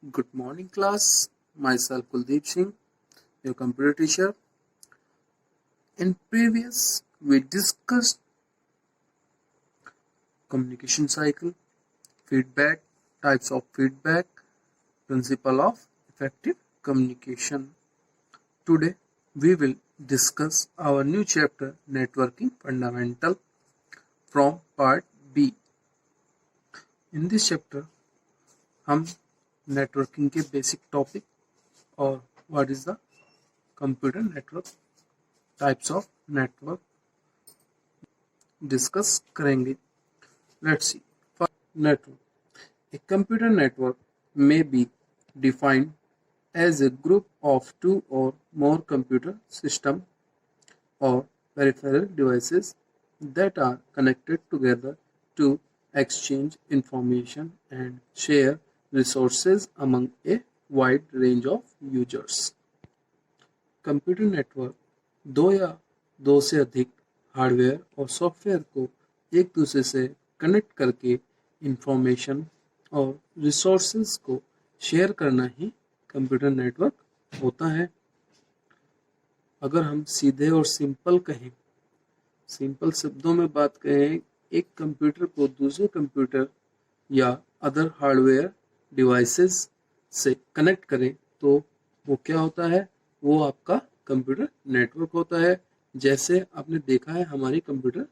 Good morning, class. Myself Kuldeep Singh, your computer teacher. In previous, we discussed communication cycle, feedback, types of feedback, principle of effective communication. Today, we will discuss our new chapter, Networking Fundamental, from part B. In this chapter, हम networking के basic topic और what is the computer network types of network discuss करेंगे. Let's see. Network. A computer network may be defined as a group of two or more computer systems or peripheral devices that are connected together to exchange information and share resources among a wide range of users. Computer network दो या दो से अधिक hardware और software को एक दूसरे से कनेक्ट करके इंफॉर्मेशन और रिसोर्सेज को शेयर करना ही कंप्यूटर नेटवर्क होता है. अगर हम सीधे और सिंपल कहें, सिंपल शब्दों में बात करें, एक कंप्यूटर को दूसरे कंप्यूटर या अदर हार्डवेयर डिवाइसेस से कनेक्ट करें तो वो क्या होता है, वो आपका कंप्यूटर नेटवर्क होता है. जैसे आपने देखा है हमारी कंप्यूटर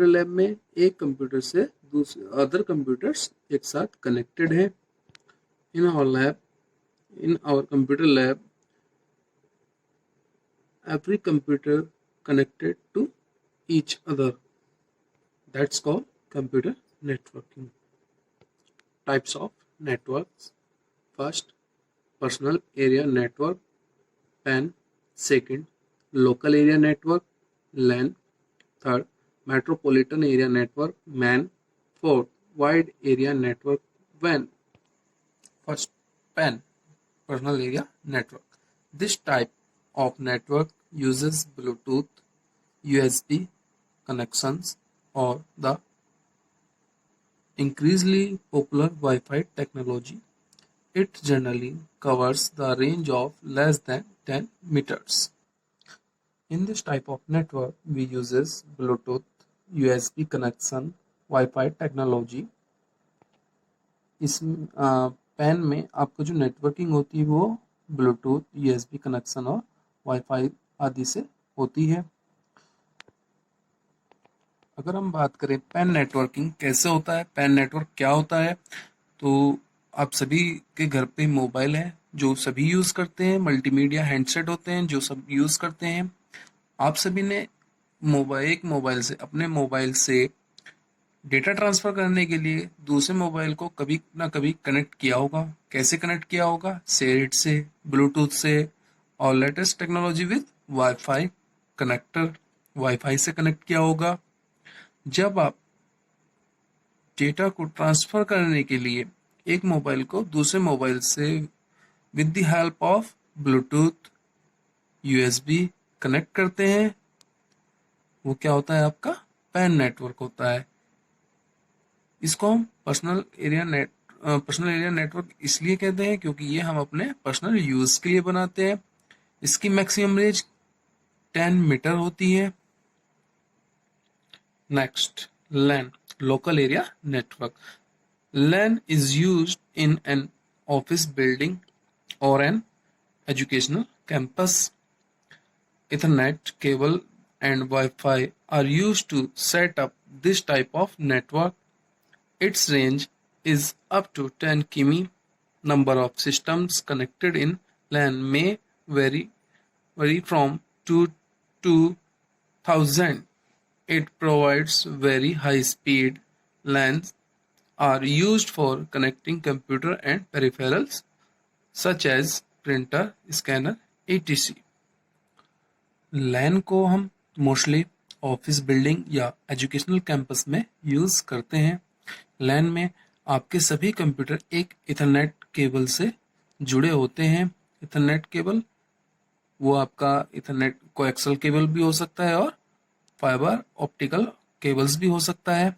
लैब में एक कंप्यूटर से दूसरे अदर कंप्यूटर्स एक साथ कनेक्टेड हैं. In our computer lab every computer connected to each other. That's called computer networking. Types of networks. First, personal area network, PAN. Second, local area network, LAN. Third, metropolitan area network, MAN. Fourth, wide area network, WAN. First, PAN, personal area network. This type of network uses Bluetooth, USB connections, or the increasingly popular Wi-Fi technology. It generally covers the range of less than 10 meters. In this type of network, we uses Bluetooth, USB connection, Wi-Fi technology. इस pan में आपको जो networking होती है वो Bluetooth, USB connection और wifi आदि से होती है. अगर हम बात करें पैन नेटवर्किंग कैसे होता है, पैन नेटवर्क क्या होता है, तो आप सभी के घर पे मोबाइल है जो सभी यूज करते हैं, मल्टीमीडिया हैंडसेट होते हैं जो सब यूज करते हैं. आप सभी ने एक मोबाइल से अपने मोबाइल से डेटा ट्रांसफर करने के लिए दूसरे मोबाइल को कभी ना कभी कनेक्ट किया होगा. कैसे कनेक्ट किया होगा? शेयर्ड से, ब्लूटूथ से और latest technology with wifi connector, wifi से कनेक्ट किया होगा. जब आप डेटा को ट्रांसफर करने के लिए एक मोबाइल को दूसरे मोबाइल से with the help of Bluetooth, USB connect करते हैं, वो क्या होता है? आपका पैन नेटवर्क होता है. इसको हम पर्सनल एरिया नेटवर्क इसलिए कहते हैं क्योंकि ये हम अपने पर्सनल यूज के लिए बनाते हैं. इसकी मैक्सिमम रेंज 10 मीटर होती है. Next, LAN, local area network. LAN is used in an office building और an educational campus. Ethernet cable and Wi-Fi are used to set up this type of network. Its range is up to 10 km. Number of systems connected in LAN may vary from 2 to 1000. It provides very high speed. LANs are used for connecting computer and peripherals such as printer, scanner, etc. लैन को हम mostly office building या educational campus में use करते हैं. लैन में आपके सभी computer एक इथरनेट केबल से जुड़े होते हैं. इथरनेट केबल वो आपका इथरनेट कोएक्सल केबल भी हो सकता है और फाइबर ऑप्टिकल केबल्स भी हो सकता है.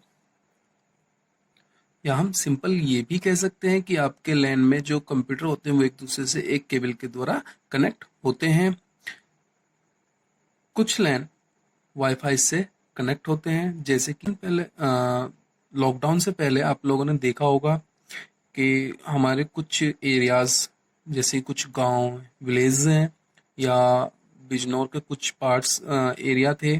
या हम सिंपल ये भी कह सकते हैं कि आपके लैन में जो कंप्यूटर होते हैं वो एक दूसरे से एक केबल के द्वारा कनेक्ट होते हैं। कुछ लैन वाईफाई से कनेक्ट होते हैं, जैसे कि पहले लॉकडाउन से पहले आप लोगों ने देखा होगा कि हमारे कुछ एरियाज, जैसे कुछ गांव विलेज हैं या बिजनौर के कुछ पार्ट्स एरिया थे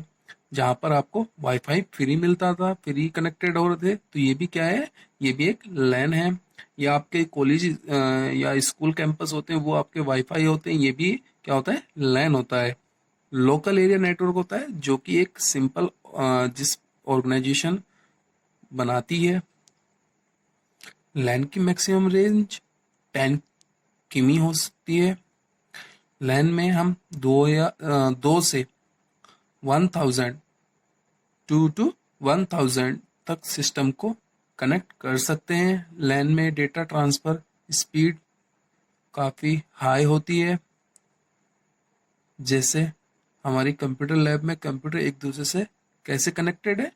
जहाँ पर आपको वाईफाई फ्री मिलता था, फ्री कनेक्टेड हो रहे थे। तो ये भी क्या है, ये भी एक लैन है। या आपके कॉलेज या स्कूल कैंपस होते हैं वो आपके वाईफाई होते हैं, ये भी क्या होता है, लैन होता है। लोकल एरिया नेटवर्क होता है जो कि एक सिंपल जिस ऑर्गेनाइजेशन बनाती है। लैन की मैक्सिमम रेंज 10 किमी हो सकती है। लैन में हम दो से 1000 टू 1000 तक सिस्टम को कनेक्ट कर सकते हैं। लैन में डेटा ट्रांसफर स्पीड काफ़ी हाई होती है। जैसे हमारी कंप्यूटर लैब में कंप्यूटर एक दूसरे से कैसे कनेक्टेड है,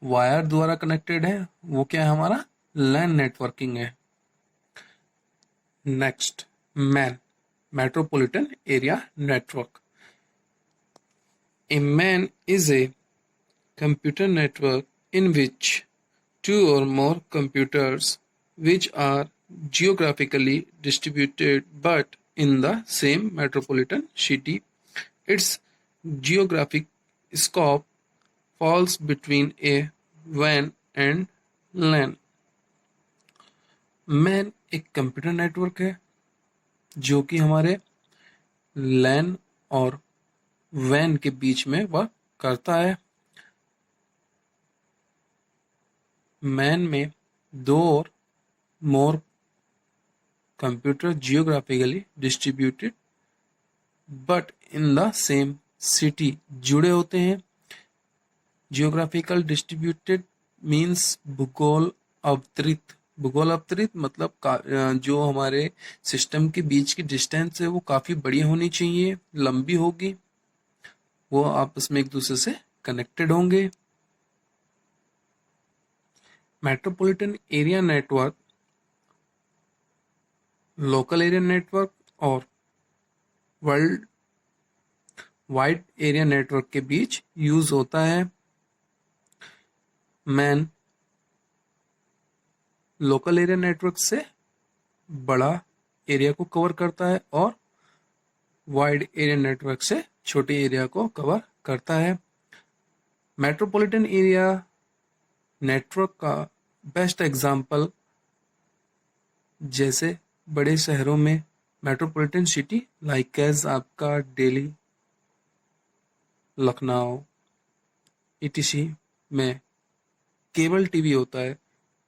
वायर द्वारा कनेक्टेड है, वो क्या है, हमारा लैन नेटवर्किंग है। Next, man metropolitan area network. A MAN is a computer network in which two or more computers which are geographically distributed but in the same metropolitan city. Its geographic scope falls between a WAN and LAN. Man एक computer network है जो कि हमारे लैन और van के बीच में work करता है। मैन में दो और more computer geographically distributed but in the same city जुड़े होते हैं। जियोग्राफिकल डिस्ट्रीब्यूटेड मीन्स भूगोल अवतरित। भूगोल अवतरित मतलब जो हमारे सिस्टम के बीच की डिस्टेंस है वो काफ़ी बड़ी होनी चाहिए, लंबी होगी, वो आपस में एक दूसरे से कनेक्टेड होंगे। Metropolitan area network local area network और वर्ल्ड वाइड एरिया नेटवर्क के बीच यूज होता है। मैन लोकल एरिया नेटवर्क से बड़ा एरिया को कवर करता है और वाइड एरिया नेटवर्क से छोटे एरिया को कवर करता है। मेट्रोपॉलिटन एरिया नेटवर्क का बेस्ट एग्जांपल, जैसे बड़े शहरों में मेट्रोपॉलिटन सिटी लाइक एज आपका दिल्ली, लखनऊ ईटीसी में केबल टीवी होता है।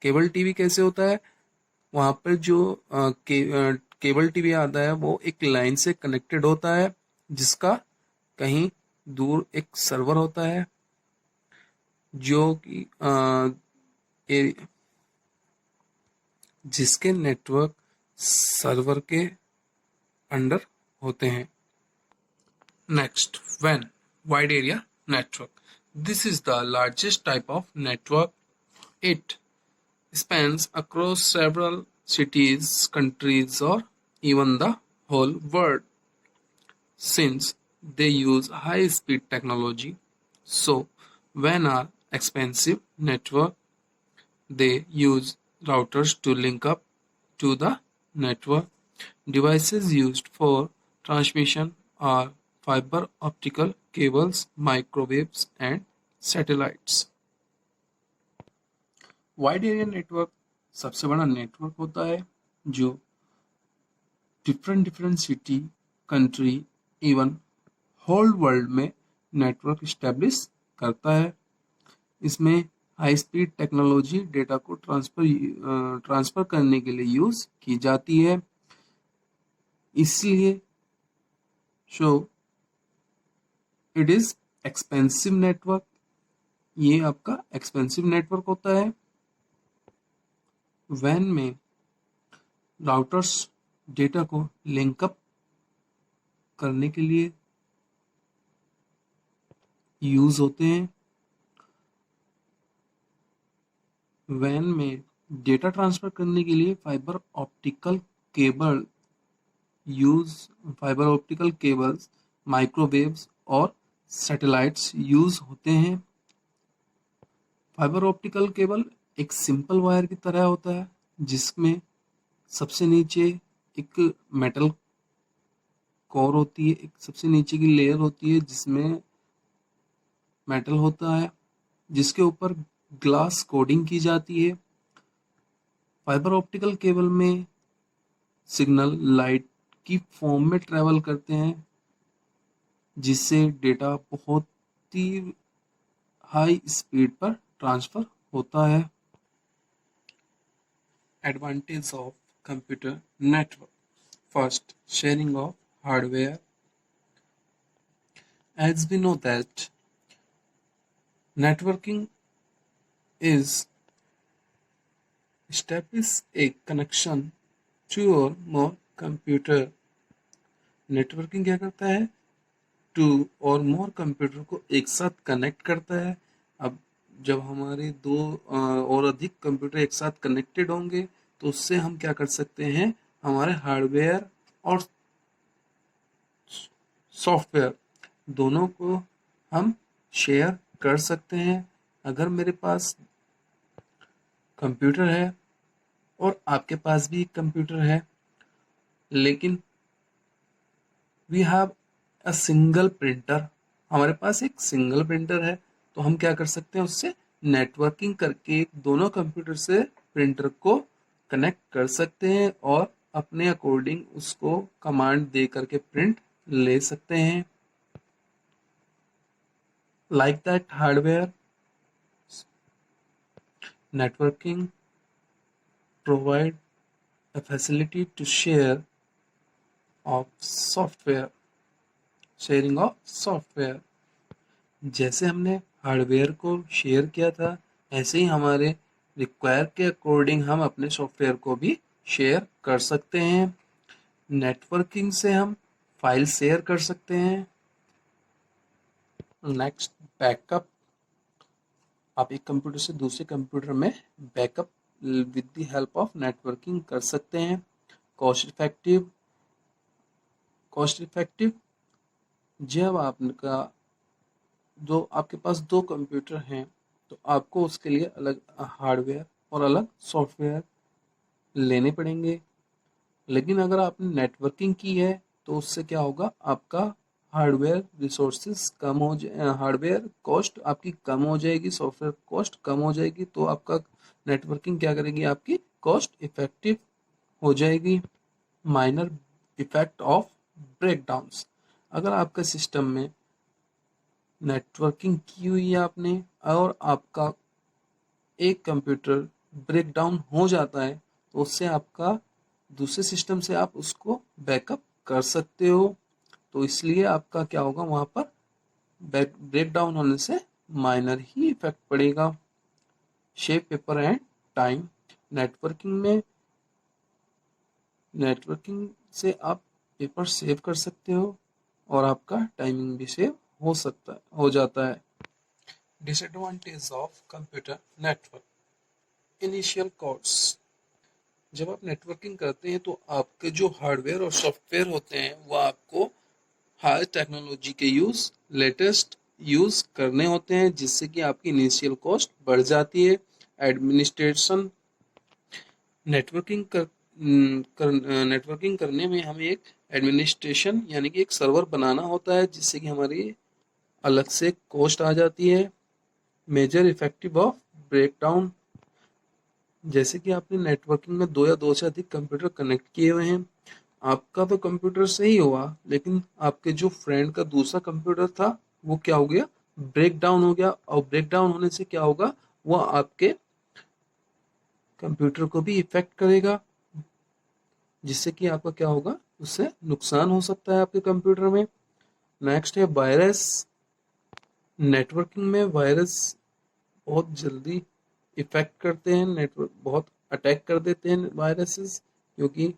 केबल टीवी कैसे होता है, वहाँ पर जो केबल टीवी आता है वो एक लाइन से कनेक्टेड होता है जिसका कहीं दूर एक सर्वर होता है जो कि जिसके नेटवर्क सर्वर के अंडर होते हैं। Next, WAN wide area network. This is the largest type of network. It spans across several cities, countries, or even the whole world. Since they use high-speed technology, so when are expensive network, they use routers to link up to the network. Devices used for transmission are fiber optical cables, microwaves, and satellites. Wide area network सबसे बड़ा नेटवर्क होता है जो different city, country, even whole world में network establish करता है। इसमें हाई स्पीड टेक्नोलॉजी डेटा को ट्रांसफर करने के लिए यूज की जाती है। इसलिए इट इज एक्सपेंसिव नेटवर्क। ये आपका एक्सपेंसिव नेटवर्क होता है। वैन में राउटर्स डेटा को लिंकअप करने के लिए यूज होते हैं। वैन में डेटा ट्रांसफर करने के लिए cable use fibre optical cables, microwaves और सैटेलाइट्स यूज होते हैं। फाइबर ऑप्टिकल केबल एक सिंपल वायर की तरह होता है जिसमें सबसे नीचे एक मेटल कोर होती है, एक सबसे नीचे की लेयर होती है जिसमें मेटल होता है जिसके ऊपर ग्लास कोडिंग की जाती है। फाइबर ऑप्टिकल केबल में सिग्नल लाइट की फॉर्म में ट्रेवल करते हैं जिससे डेटा बहुत ही हाई स्पीड पर ट्रांसफर होता है। Advantage of computer network. First, sharing of hardware. As we know that networking is establish a connection two or more computer। Networking क्या करता है? टू और मोर कंप्यूटर को एक साथ कनेक्ट करता है। अब जब हमारे दो और अधिक कंप्यूटर एक साथ कनेक्टेड होंगे तो उससे हम क्या कर सकते हैं, हमारे हार्डवेयर और सॉफ्टवेयर दोनों को हम शेयर कर सकते हैं। अगर मेरे पास कंप्यूटर है और आपके पास भी एक कंप्यूटर है, लेकिन we have a single printer, हमारे पास एक सिंगल प्रिंटर है, तो हम क्या कर सकते हैं, उससे नेटवर्किंग करके दोनों कंप्यूटर से प्रिंटर को कनेक्ट कर सकते हैं और अपने अकॉर्डिंग उसको कमांड दे करके प्रिंट ले सकते हैं। Like that hardware networking provide a facility to share of software, sharing of software. जैसे हमने हार्डवेयर को शेयर किया था, ऐसे ही हमारे रिक्वायर के अकॉर्डिंग हम अपने सॉफ्टवेयर को भी शेयर कर सकते हैं। नेटवर्किंग से हम फाइल शेयर कर सकते हैं। Next, backup. आप एक कंप्यूटर से दूसरे कंप्यूटर में backup with the help of networking कर सकते हैं। कॉस्ट इफेक्टिव जब आपका जो आपके पास दो कंप्यूटर हैं तो आपको उसके लिए अलग हार्डवेयर और अलग सॉफ्टवेयर लेने पड़ेंगे। लेकिन अगर आपने नेटवर्किंग की है तो उससे क्या होगा, आपका हार्डवेयर रिसोर्सेज कम हो जाए, हार्डवेयर कॉस्ट आपकी कम हो जाएगी, सॉफ्टवेयर कॉस्ट कम हो जाएगी, तो आपका नेटवर्किंग क्या करेगी, आपकी कॉस्ट इफेक्टिव हो जाएगी। Minor effect of breakdowns. अगर आपका सिस्टम में नेटवर्किंग की हुई है आपने और आपका एक कंप्यूटर ब्रेक डाउन हो जाता है तो उससे आपका दूसरे सिस्टम से आप उसको बैकअप कर सकते हो। तो इसलिए आपका क्या होगा, वहाँ पर ब्रेक डाउन होने से माइनर ही इफेक्ट पड़ेगा। Shape, paper and time. Networking से आप पेपर सेव कर सकते हो और आपका टाइमिंग भी सेव हो जाता है। Disadvantage of computer network. Initial cost. जब आप नेटवर्किंग करते हैं तो आपके जो हार्डवेयर और सॉफ्टवेयर होते हैं वो आपको हाई टेक्नोलॉजी के लेटेस्ट यूज करने होते हैं, जिससे कि आपकी इनिशियल कॉस्ट बढ़ जाती है। एडमिनिस्ट्रेशन। नेटवर्किंग नेटवर्किंग करने में हमें एक एडमिनिस्ट्रेशन यानी कि एक सर्वर बनाना होता है, जिससे कि हमारी अलग से कॉस्ट आ जाती है। Major effective of breakdown. जैसे कि आपने नेटवर्किंग में दो या दो से अधिक कंप्यूटर कनेक्ट किए हुए हैं, आपका तो कंप्यूटर सही हुआ लेकिन आपके जो फ्रेंड का दूसरा कंप्यूटर था वो क्या हो गया, ब्रेक डाउन हो गया। और ब्रेक डाउन होने से क्या होगा, वो आपके कंप्यूटर को भी इफेक्ट करेगा, जिससे कि आपका क्या होगा, उससे नुकसान हो सकता है आपके कंप्यूटर में। नेक्स्ट है वायरस। नेटवर्किंग में वायरस बहुत जल्दी इफेक्ट करते हैं, नेटवर्क बहुत अटैक कर देते हैं वायरसेस, क्योंकि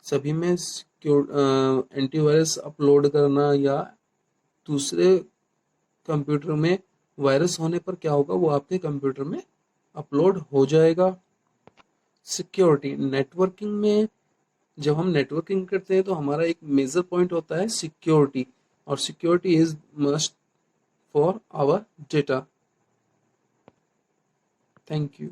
सभी में एंटीवायरस अपलोड करना या दूसरे कंप्यूटर में वायरस होने पर क्या होगा, वो आपके कंप्यूटर में अपलोड हो जाएगा। सिक्योरिटी, नेटवर्किंग में जब हम नेटवर्किंग करते हैं तो हमारा एक मेजर पॉइंट होता है सिक्योरिटी, और security is must for our data. Thank you.